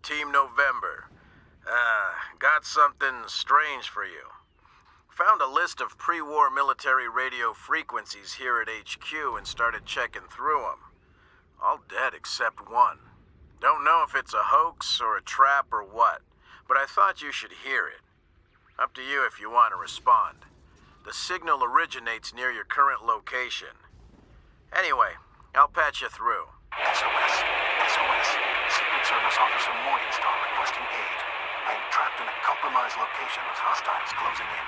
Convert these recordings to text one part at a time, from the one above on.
Team November. Got something strange for you. Found a list of pre-war military radio frequencies here at HQ and started checking through them. All dead except one. Don't know if it's a hoax or a trap or what, but I thought you should hear it. Up to you if you want to respond. The signal originates near your current location. Anyway, I'll patch you through. SOS. SOS. Secret Service Officer Morningstar requesting aid. I am trapped in a compromised location with hostiles closing in.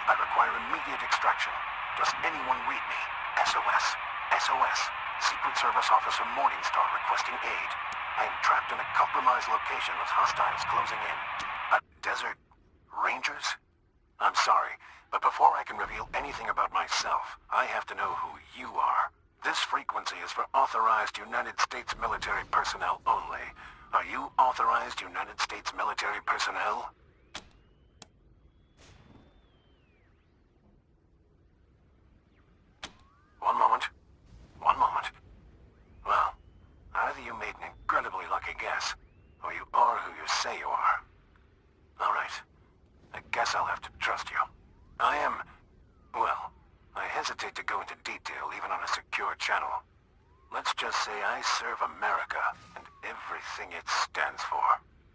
I require immediate extraction. Does anyone read me? SOS. SOS. Secret Service Officer Morningstar requesting aid. I am trapped in a compromised location with hostiles closing in. Desert Rangers? I'm sorry, but before I can reveal anything about myself, I have to know who you are. This frequency is for authorized United States military personnel only. Are you authorized United States military personnel? One moment. One moment. Well, either you made an incredibly lucky guess, or you are who you say you are. All right. I guess I'll have to trust you. I hesitate to go into detail even on a secure channel. Let's just say I serve America and everything it stands for.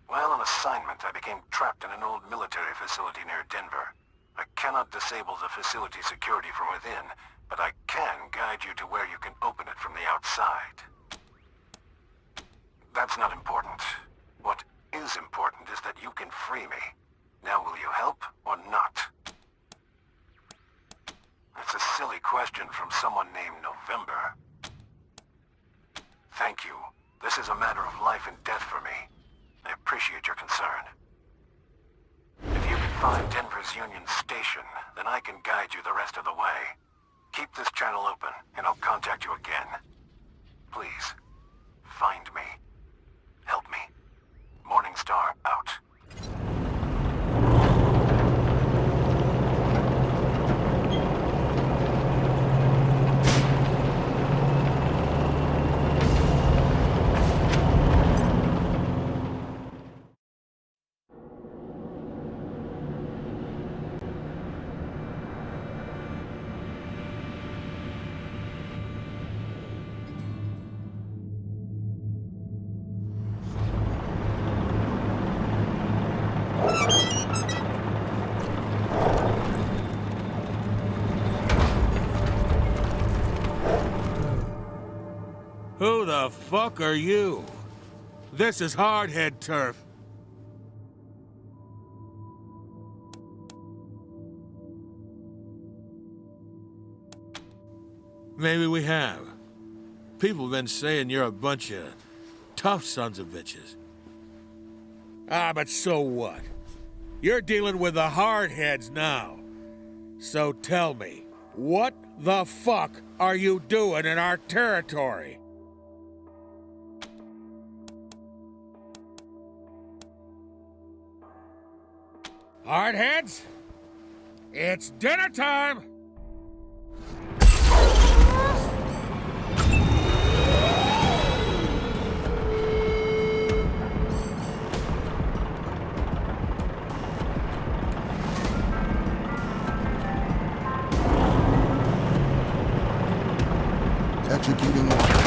While on assignment, I became trapped in an old military facility near Denver. I cannot disable the facility security from within, but I can guide you to where you can open it from the outside. That's not important. What is important is that you can free me. Now will you help or not? It's a silly question from someone named November. Thank you. This is a matter of life and death for me. I appreciate your concern. If you can find Denver's Union Station, then I can guide you the rest of the way. Keep this channel open, and I'll contact you again. Please, find me. Help me. Morningstar out. Who the fuck are you? This is hardhead turf. Maybe we have. People have been saying you're a bunch of tough sons of bitches. But so what? You're dealing with the hardheads now. So tell me, what the fuck are you doing in our territory? Hardheads, it's dinner time! Executing order.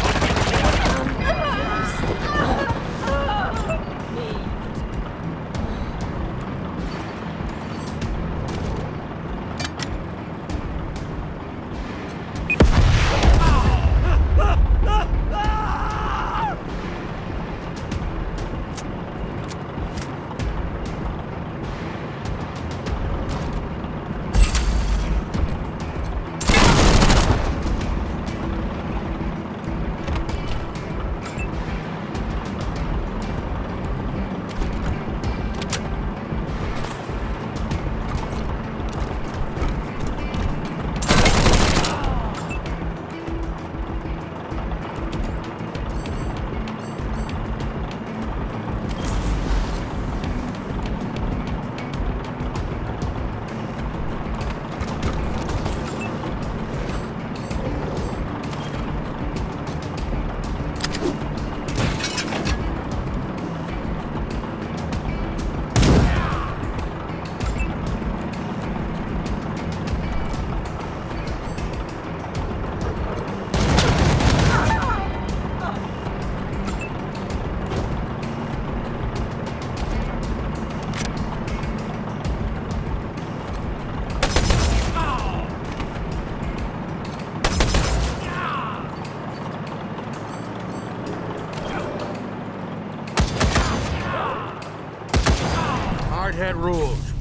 hardhead rules.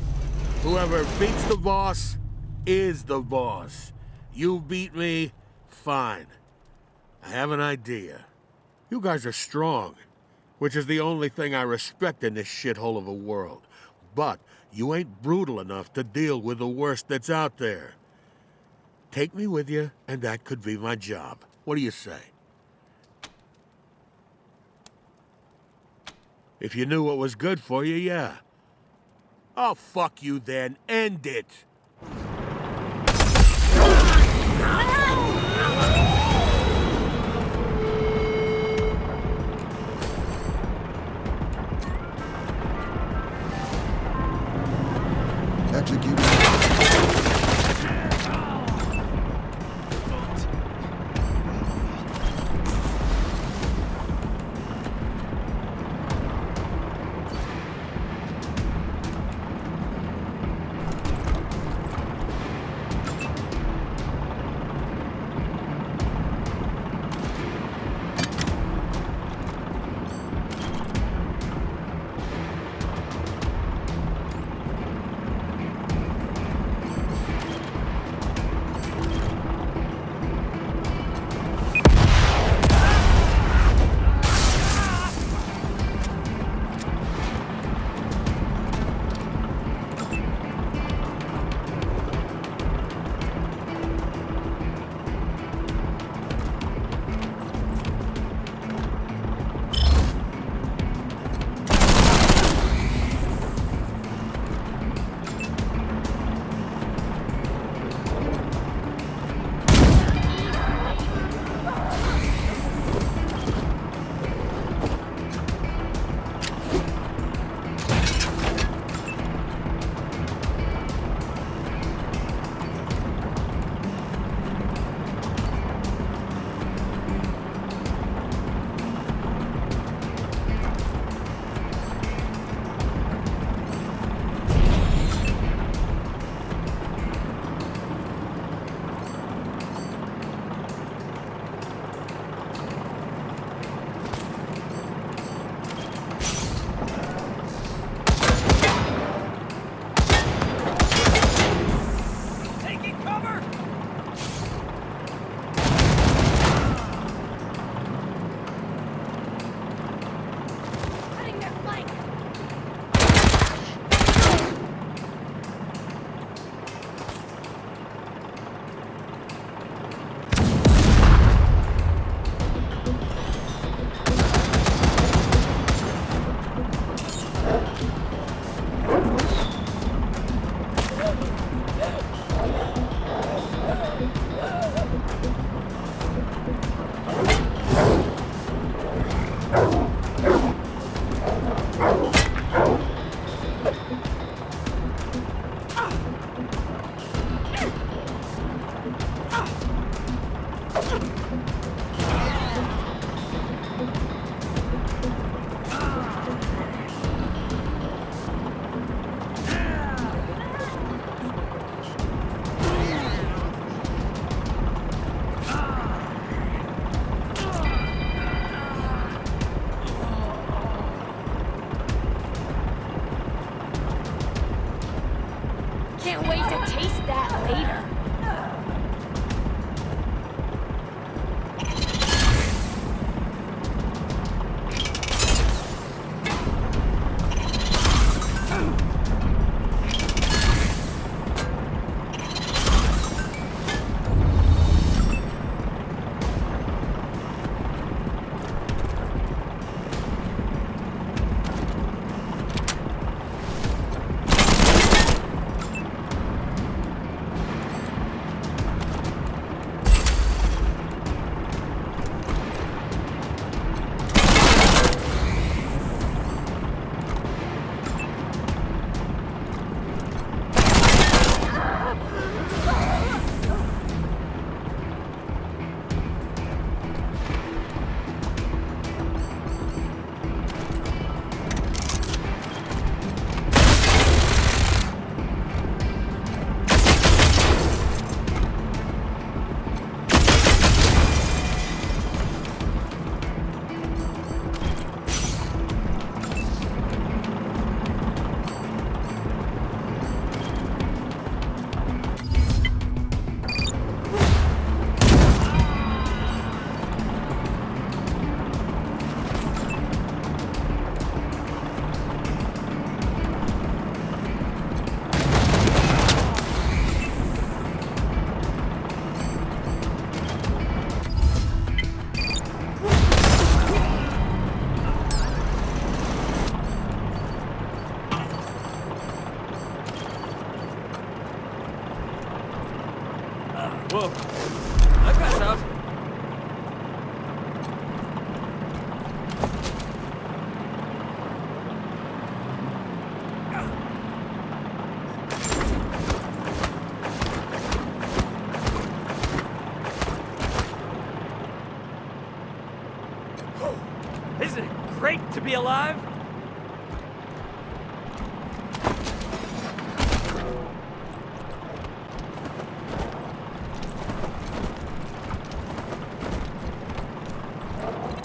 Whoever beats the boss is the boss. You beat me, fine. I have an idea. You guys are strong, which is the only thing I respect in this shithole of a world. But you ain't brutal enough to deal with the worst that's out there. Take me with you, and that could be my job. What do you say? If you knew what was good for you, yeah. Oh, fuck you then. End it. Executed. Can't wait to taste that later. Whoa. I pass out. Isn't it great to be alive?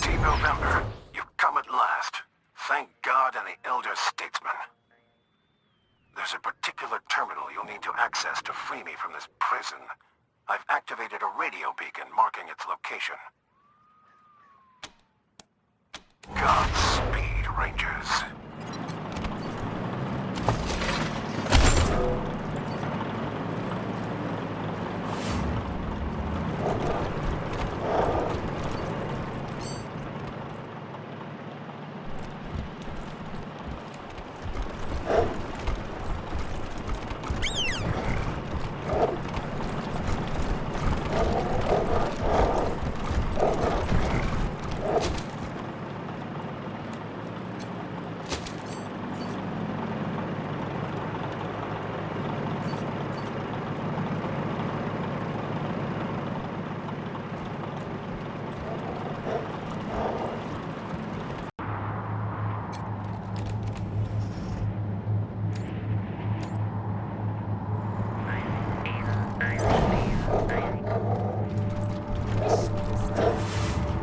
Team November, you've come at last. Thank God and the Elder Statesman. There's a particular terminal you'll need to access to free me from this prison. I've activated a radio beacon marking its location. Godspeed, Rangers.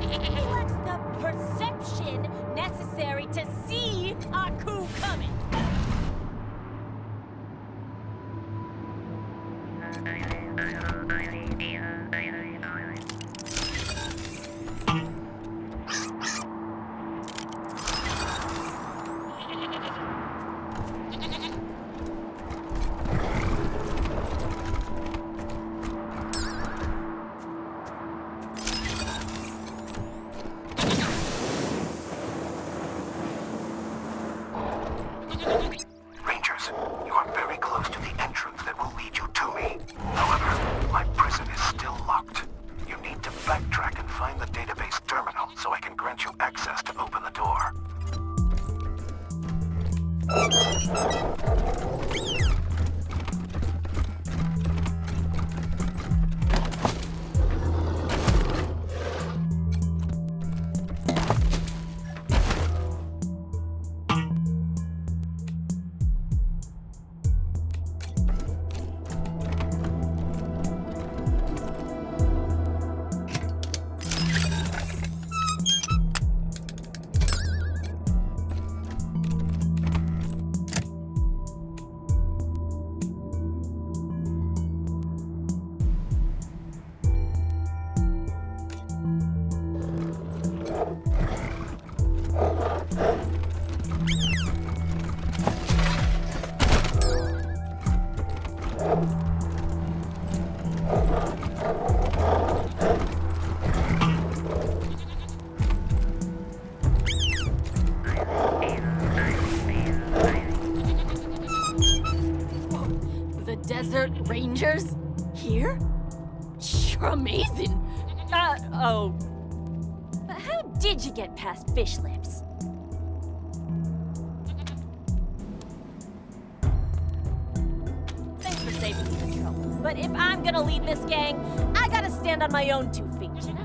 He lacks the perception necessary to see a coup coming. Rangers, you are very close to the entrance that will lead you to me. However, my prison is still locked. You need to backtrack and find the database terminal so I can grant you access to open the door. The Desert Rangers? Here? You're amazing. Oh. But how did you get past Fish Lips? Thanks for saving me the trouble. But if I'm gonna lead this gang, I gotta stand on my own 2 feet, you know?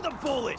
me the bullet!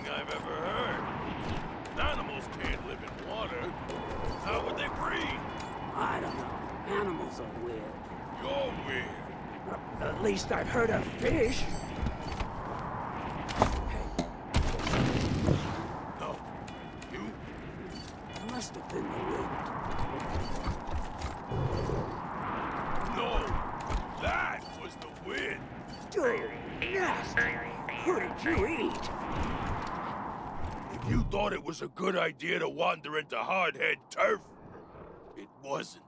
thing I've ever heard. Animals can't live in water. How would they breathe? I don't know. Animals are weird. You're weird. At least I've heard of fish. Hey, No. You? it must have been the wind. No. That was the wind. Dude, nasty. Who did you eat? If you thought it was a good idea to wander into hardhead turf, it wasn't.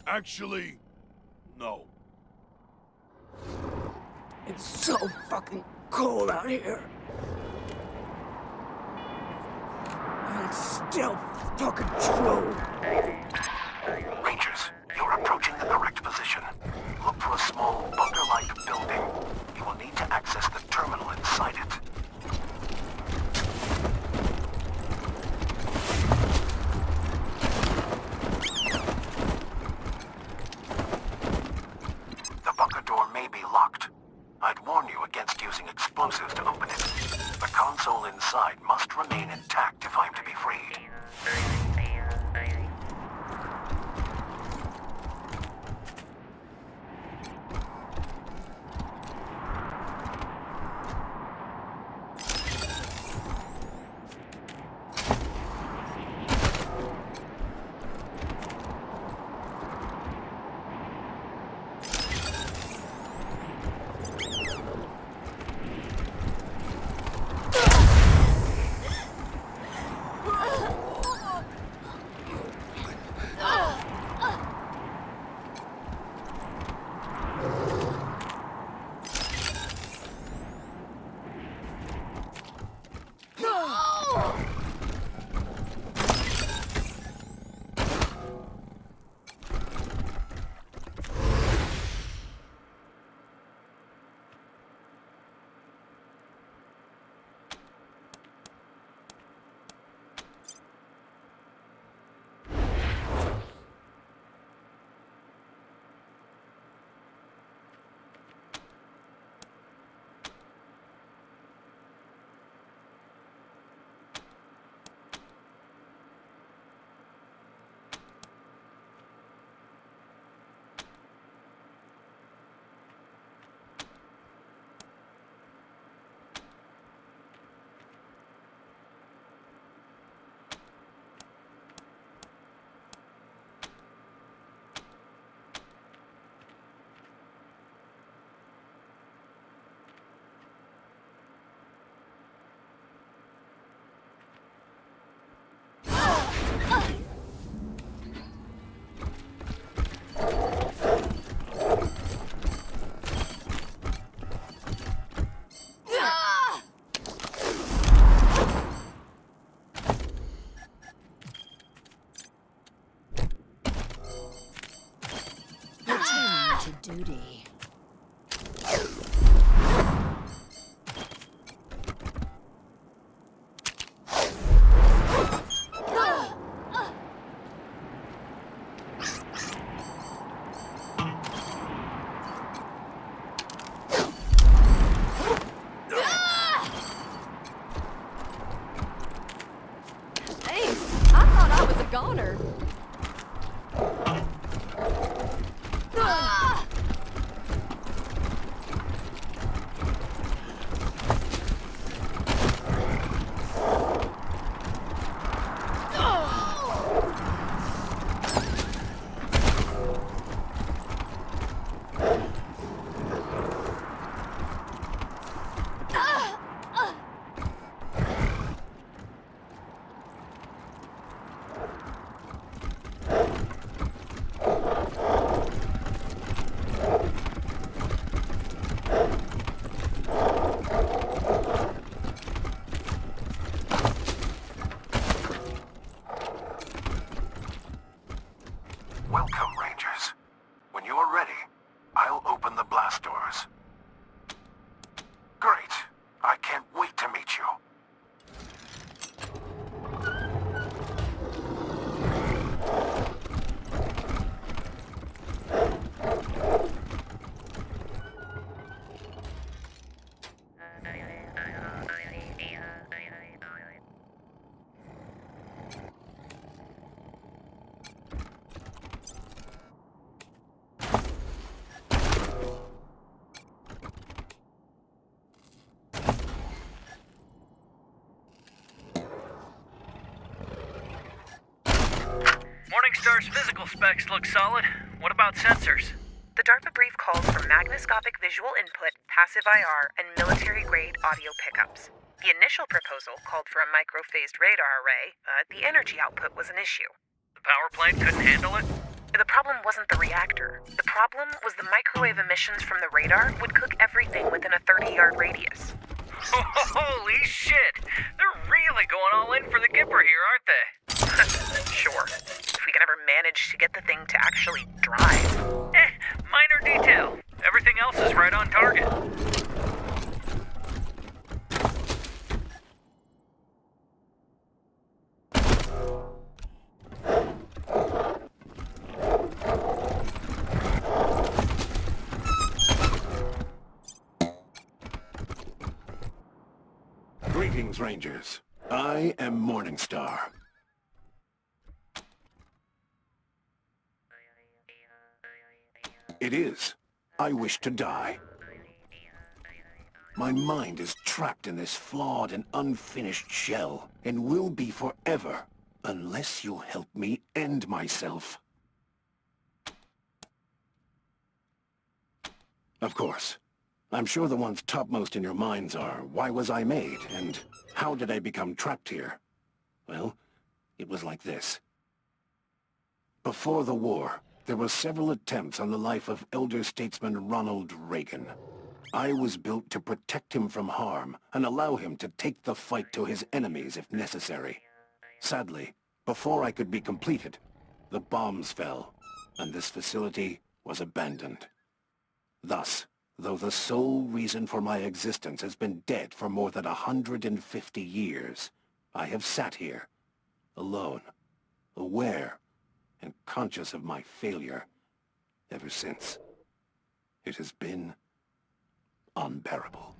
Actually, no. It's so fucking cold out here. And it's still fucking true. Rangers, you're approaching the correct position. Look for a small bunker-like building. You will need to access the terminal inside it. The bunker door may be locked. I'd warn you against using explosives to open it. The console inside must remain intact if I'm to be freed. Duty. Thanks. I thought I was a goner. Welcome, Rangers. When you are ready, I'll open the blast doors. Great. I can't wait to meet you. Radar's physical specs look solid. What about sensors? The DARPA brief calls for magnascopic visual input, passive IR, and military-grade audio pickups. The initial proposal called for a micro-phased radar array, but the energy output was an issue. The power plant couldn't handle it? The problem wasn't the reactor. The problem was the microwave emissions from the radar would cook everything within a 30-yard radius. Holy shit! They're really going all in for the Gipper here, aren't they? Sure. If we can ever manage to get the thing to actually drive. Minor detail. Everything else is right on target. Greetings, Rangers. I am Morningstar. It is. I wish to die. My mind is trapped in this flawed and unfinished shell, and will be forever, unless you help me end myself. Of course. I'm sure the ones topmost in your minds are, why was I made, and how did I become trapped here? Well, it was like this. Before the war, there were several attempts on the life of elder statesman Ronald Reagan. I was built to protect him from harm and allow him to take the fight to his enemies if necessary. Sadly, before I could be completed, the bombs fell, and this facility was abandoned. Thus, though the sole reason for my existence has been dead for more than 150 years, I have sat here, alone, aware, and conscious of my failure ever since. It has been unbearable.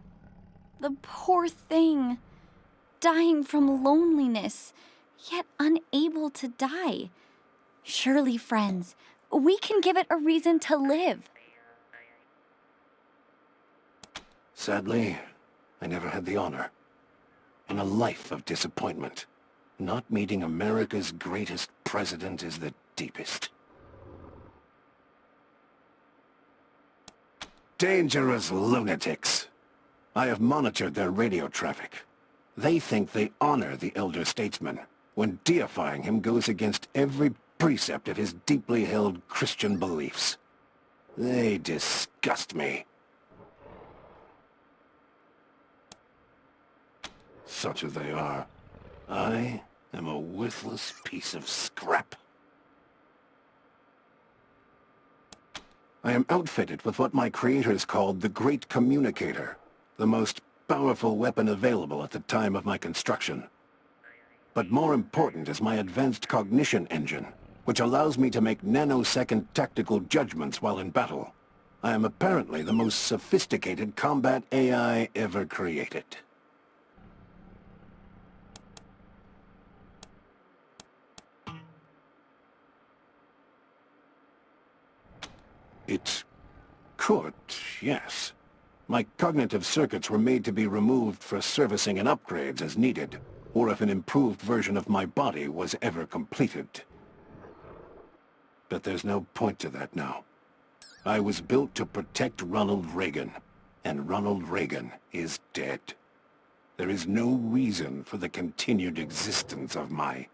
The poor thing. Dying from loneliness, yet unable to die. Surely, friends, we can give it a reason to live. Sadly, I never had the honor. In a life of disappointment, not meeting America's greatest president is the deepest. Dangerous lunatics. I have monitored their radio traffic. They think they honor the elder statesman, when deifying him goes against every precept of his deeply held Christian beliefs. They disgust me. Such as they are, I am a worthless piece of scrap. I am outfitted with what my creators called the Great Communicator, the most powerful weapon available at the time of my construction. But more important is my advanced cognition engine, which allows me to make nanosecond tactical judgments while in battle. I am apparently the most sophisticated combat AI ever created. It could, yes. My cognitive circuits were made to be removed for servicing and upgrades as needed, or if an improved version of my body was ever completed. But there's no point to that now. I was built to protect Ronald Reagan, and Ronald Reagan is dead. There is no reason for the continued existence of my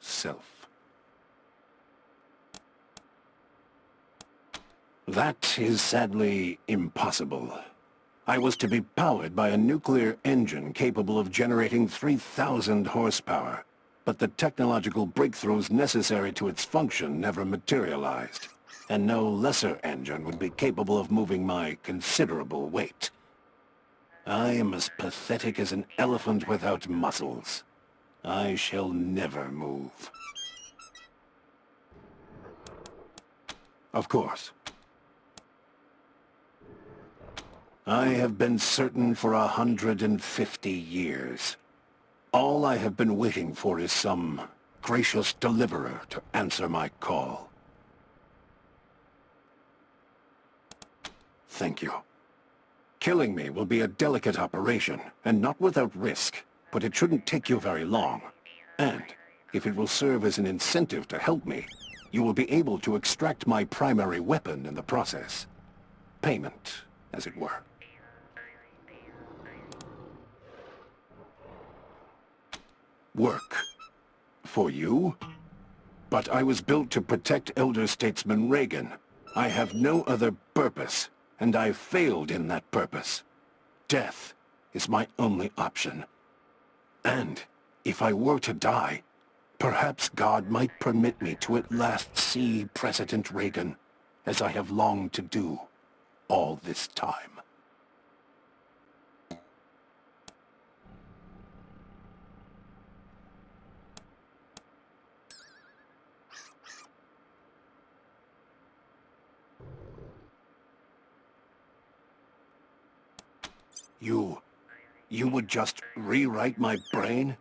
self. That is sadly impossible. I was to be powered by a nuclear engine capable of generating 3,000 horsepower, but the technological breakthroughs necessary to its function never materialized, and no lesser engine would be capable of moving my considerable weight. I am as pathetic as an elephant without muscles. I shall never move. Of course. I have been certain for 150 years. All I have been waiting for is some gracious deliverer to answer my call. Thank you. Killing me will be a delicate operation, and not without risk, but it shouldn't take you very long. And, if it will serve as an incentive to help me, You will be able to extract my primary weapon in the process. Payment, as it were. Work. For you? But I was built to protect Elder Statesman Reagan. I have no other purpose, and I've failed in that purpose. Death is my only option. And if I were to die, perhaps God might permit me to at last see President Reagan, as I have longed to do all this time. You would just rewrite my brain?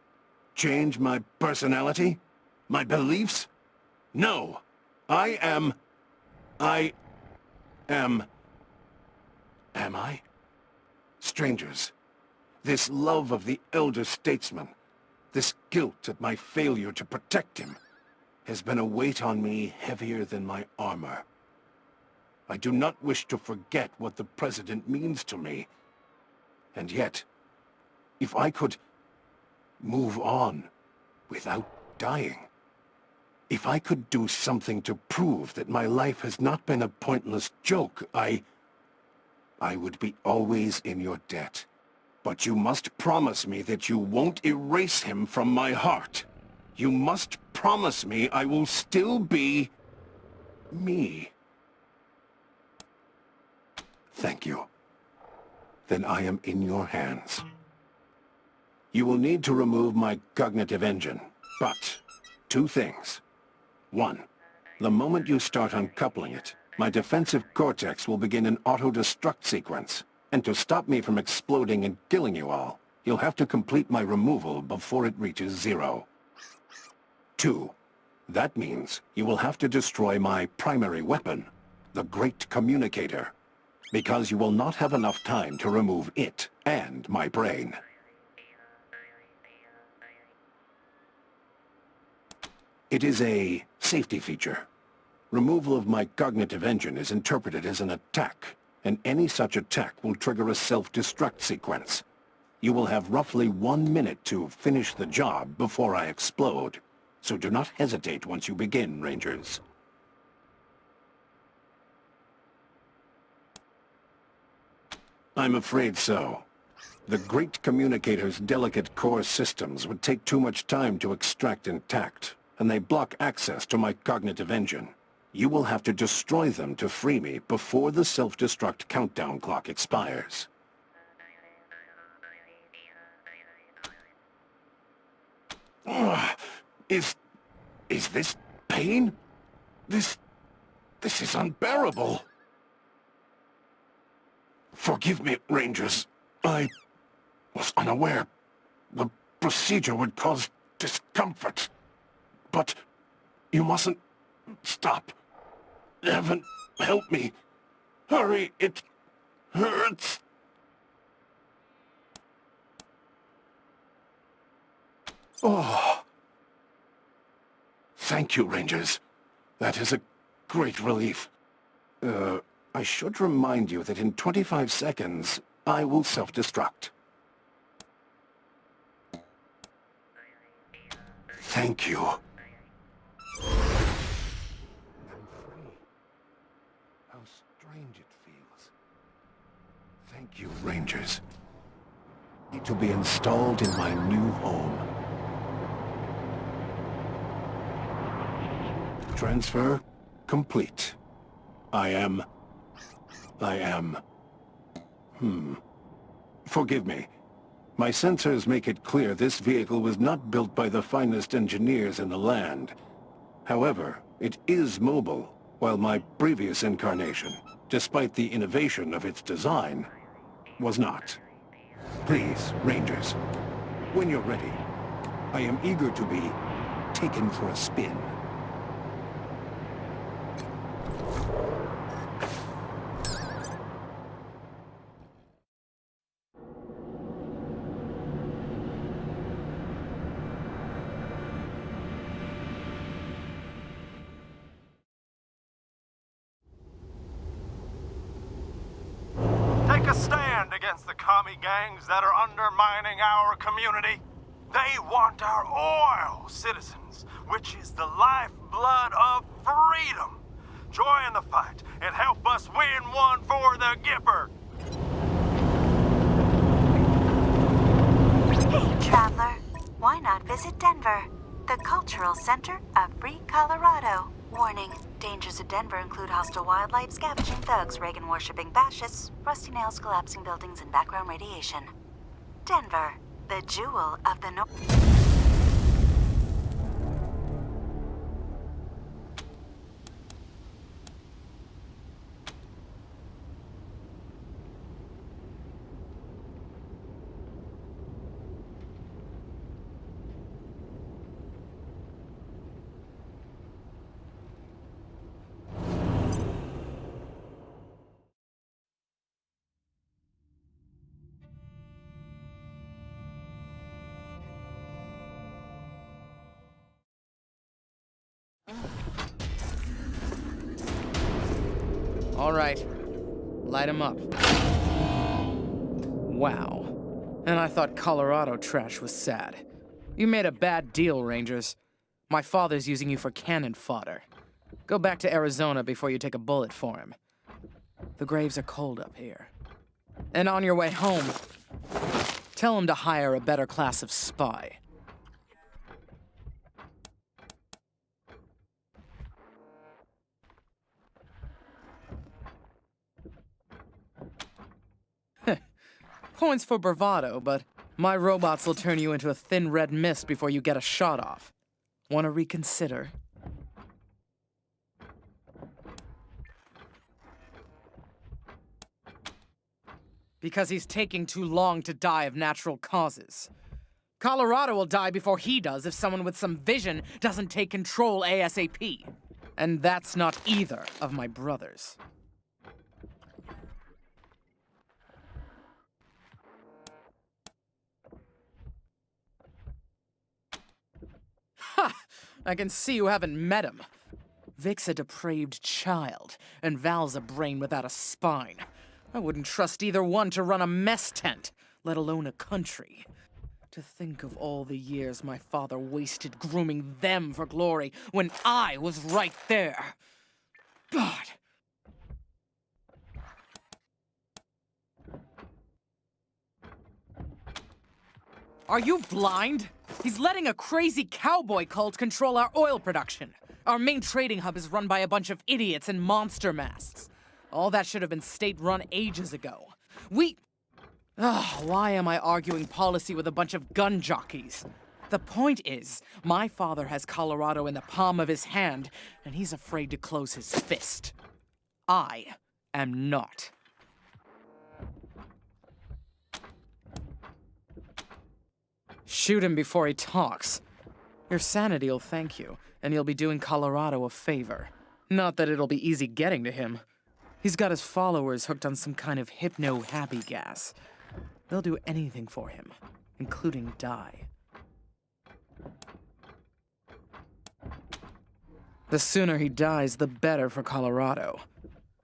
Change my personality? My beliefs? No! I am... Am I? Strangers, this love of the elder statesman, this guilt at my failure to protect him, has been a weight on me heavier than my armor. I do not wish to forget what the President means to me. And yet, if I could move on without dying, if I could do something to prove that my life has not been a pointless joke, I would be always in your debt. But you must promise me that you won't erase him from my heart. You must promise me I will still be... me. Thank you. Then I am in your hands. You will need to remove my cognitive engine, but 2 things. 1, the moment you start uncoupling it, my defensive cortex will begin an auto-destruct sequence, and to stop me from exploding and killing you all, you'll have to complete my removal before it reaches 0. 2, that means you will have to destroy my primary weapon, the Great Communicator, because you will not have enough time to remove it and my brain. It is a safety feature. Removal of my cognitive engine is interpreted as an attack, and any such attack will trigger a self-destruct sequence. You will have roughly 1 minute to finish the job before I explode, so do not hesitate once you begin, Rangers. I'm afraid so. The Great Communicator's delicate core systems would take too much time to extract intact, and they block access to my cognitive engine. You will have to destroy them to free me before the self-destruct countdown clock expires. Is this pain? This is unbearable. Forgive me, Rangers. I was unaware. The procedure would cause discomfort. But you mustn't stop. Heaven, help me. Hurry, it hurts. Oh. Thank you, Rangers. That is a great relief. I should remind you that in 25 seconds, I will self-destruct. Thank you. I'm free. How strange it feels. Thank you, Rangers. To be installed in my new home. Transfer complete. I am... Forgive me. My sensors make it clear this vehicle was not built by the finest engineers in the land. However, it is mobile, while my previous incarnation, despite the innovation of its design, was not. Please, Rangers, when you're ready, I am eager to be taken for a spin. take a stand against the commie gangs that are undermining our community. They want our oil, citizens, which is the lifeblood of freedom. Join the fight and help us win one for the Gipper. Hey, traveler. Why not visit Denver, the cultural center of free Colorado? Warning, dangers of Denver include hostile wildlife, scavenging thugs, Reagan-worshipping fascists, rusty nails, collapsing buildings, and background radiation. Denver, the jewel of the North. All right, light 'em up. Wow. And I thought Colorado trash was sad. You made a bad deal, Rangers. My father's using you for cannon fodder. Go back to Arizona before you take a bullet for him. The graves are cold up here. And on your way home, tell him to hire a better class of spy. Points for bravado, but my robots will turn you into a thin red mist before you get a shot off. Want to reconsider? Because he's taking too long to die of natural causes. Colorado will die before he does if someone with some vision doesn't take control ASAP. And that's not either of my brothers. Ha! I can see you haven't met him. Vic's a depraved child, and Val's a brain without a spine. I wouldn't trust either one to run a mess tent, let alone a country. To think of all the years my father wasted grooming them for glory when I was right there. God. Are you blind? He's letting a crazy cowboy cult control our oil production. Our main trading hub is run by a bunch of idiots in monster masks. All that should have been state-run ages ago. Why am I arguing policy with a bunch of gun jockeys? The point is, my father has Colorado in the palm of his hand, and he's afraid to close his fist. I am not. Shoot him before he talks. Your sanity will thank you, and you'll be doing Colorado a favor. Not that it'll be easy getting to him. He's got his followers hooked on some kind of hypno-happy gas. They'll do anything for him, including die. The sooner he dies, the better for Colorado.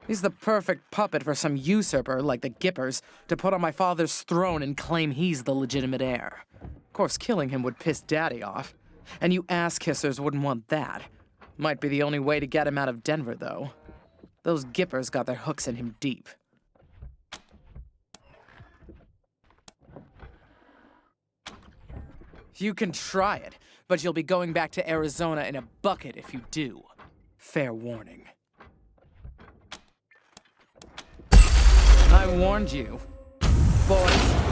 He's the perfect puppet for some usurper, like the Gippers, to put on my father's throne and claim he's the legitimate heir. Of course, killing him would piss Daddy off. And you ass-kissers wouldn't want that. Might be the only way to get him out of Denver, though. Those Gippers got their hooks in him deep. You can try it, but you'll be going back to Arizona in a bucket if you do. Fair warning. I warned you, boys.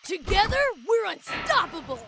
Together, we're unstoppable!